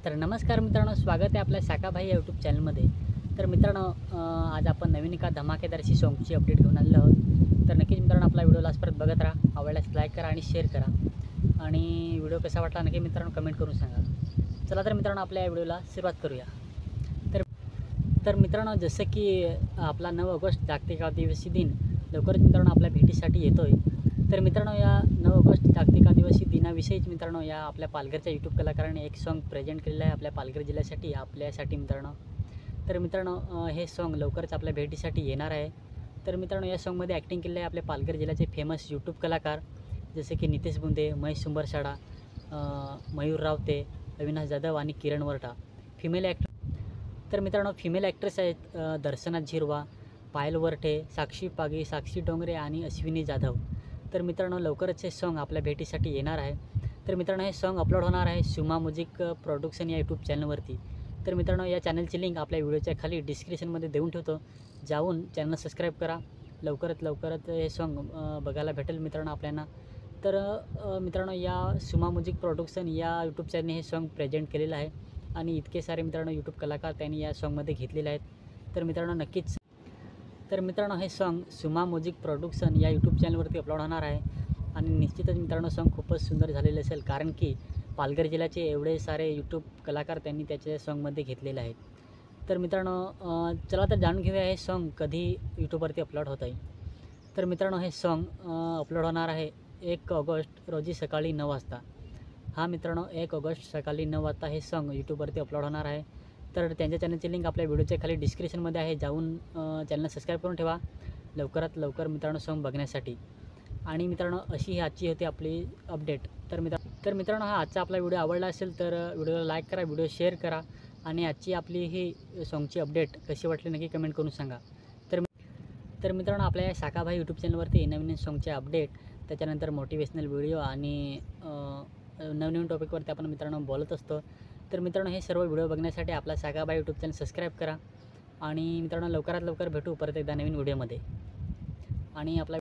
तर नमस्कार मित्रांनो, स्वागत आहे आपल्या शाखाभाई यूट्यूब चॅनलमध्ये। तर मित्रांनो, आज आपण नवीन एका धमाकेदारची सॉन्गची अपडेट घेऊन आलेलो आहोत। तर नक्कीच मित्रांनो आपला व्हिडिओ लास्ट परत बघत राहा, आवडल्यास लाईक करा आणि शेअर करा आणि व्हिडिओ कसा वाटला नक्की मित्रांनो कमेंट करून सांगा। चला तर मित्रांनो आपल्या व्हिडिओला सुरुवात करूया। तर मित्रांनो, जसं की आपला 9 ऑगस्ट जागतिक आदिवासी दिन लवकरच मित्रांनो आपल्या भेटीसाठी येतोय। तर मित्रांनो, या 9 ऑगस्ट जागतिक आदिवासी दिनाविषयीच मित्रांनो या आपल्या पालघरच्या यूट्यूब कलाकाराने एक सॉन्ग प्रेझेंट केलेलं आहे आपल्या पालघर जिल्ह्यासाठी, आपल्यासाठी मित्रांनो। तर मित्रांनो, हे सॉन्ग लवकरच आपल्या भेटीसाठी येणार आहे। तर मित्रांनो, या सॉन्गमध्ये ॲक्टिंग केलेलं आहे आपल्या पालघर जिल्ह्याचे फेमस यूट्यूब कलाकार जसे की नितेश बुंदे, महेश सुंबरशाडा, मयूर रावते, अविनाश जाधव आणि किरण वरटा। तर मित्रांनो, फिमेल ॲक्ट्रेस आहेत दर्शना झिरवा, पायल वरठे, साक्षी पागी, साक्षी डोंगरे आणि अश्विनी जाधव। तर मित्रांनो, लवकरच हे सॉन्ग आपल्या भेटीसाठी येणार आहे। तर मित्रांनो, हे सॉन्ग अपलोड होणार आहे सुमा म्युझिक प्रोडक्शन या यूट्यूब चॅनलवरती। तर मित्रांनो, या चॅनलची लिंक आपल्या व्हिडिओच्या खाली डिस्क्रिप्शनमध्ये देऊन ठेवतो, जाऊन चॅनल सबस्क्राईब करा। लवकरात हे सॉन्ग बघायला भेटेल मित्रांनो आपल्याला। तर मित्रांनो, या सुमा म्युझिक प्रोडक्शन या यूट्यूब चॅनलने हे सॉन्ग प्रेझेंट केलेलं आहे आणि इतके सारे मित्रांनो यूट्यूब कलाकार त्यांनी या सॉन्गमध्ये घेतलेले आहेत। तर मित्रांनो नक्कीच, तर मित्रांनो हे सॉन्ग सुमा म्युझिक प्रोडक्शन या यूट्यूब चॅनलवरती अपलोड होणार आहे आणि निश्चितच मित्रांनो सॉन्ग खूपच सुंदर झालेलं असेल, कारण की पालघर जिल्ह्याचे एवढे सारे यूट्यूब कलाकार त्यांनी त्याच्या सॉन्गमध्ये घेतलेले आहेत। तर मित्रांनो, चला तर जाणून घेऊया हे सॉन्ग कधी यूट्यूबवरती अपलोड होत आहे। तर मित्रांनो, हे सॉन्ग अपलोड होणार आहे 1 ऑगस्ट रोजी सकाळी 9 वाजता। हा मित्रांनो, 1 ऑगस्ट सकाळी 9 वाजता हे सॉन्ग यूट्यूबवरती अपलोड होणार आहे। तर त्यांच्या चॅनलची लिंक आपल्या व्हिडिओच्या खाली डिस्क्रिप्शनमध्ये आहे, जाऊन चॅनल सबस्क्राईब करून ठेवा लवकरात लवकर मित्रांनो सॉन्ग बघण्यासाठी। आणि मित्रांनो, अशी ही आजची होती आपली अपडेट। तर मित्रांनो, हा आजचा आपला व्हिडिओ आवडला असेल तर व्हिडिओला लाईक करा, व्हिडिओ शेअर करा आणि आजची आपली ही सॉन्गची अपडेट कशी वाटली नक्की कमेंट करून सांगा। तर मित्रांनो, आपल्या या शाखाभाई यूट्यूब चॅनलवरती नवीन सॉन्गचे अपडेट, त्याच्यानंतर मोटिवेशनल व्हिडिओ आणि नवनवीन टॉपिकवरती आपण मित्रांनो बोलत असतो। तर मित्रांनो, हे सर्व व्हिडिओ बघण्यासाठी आपला शाखाभाई यूट्यूब चॅनल सबस्क्राईब करा आणि मित्रांनो लवकरात लवकर भेटू परत एकदा नवीन व्हिडिओमध्ये। आणि आपला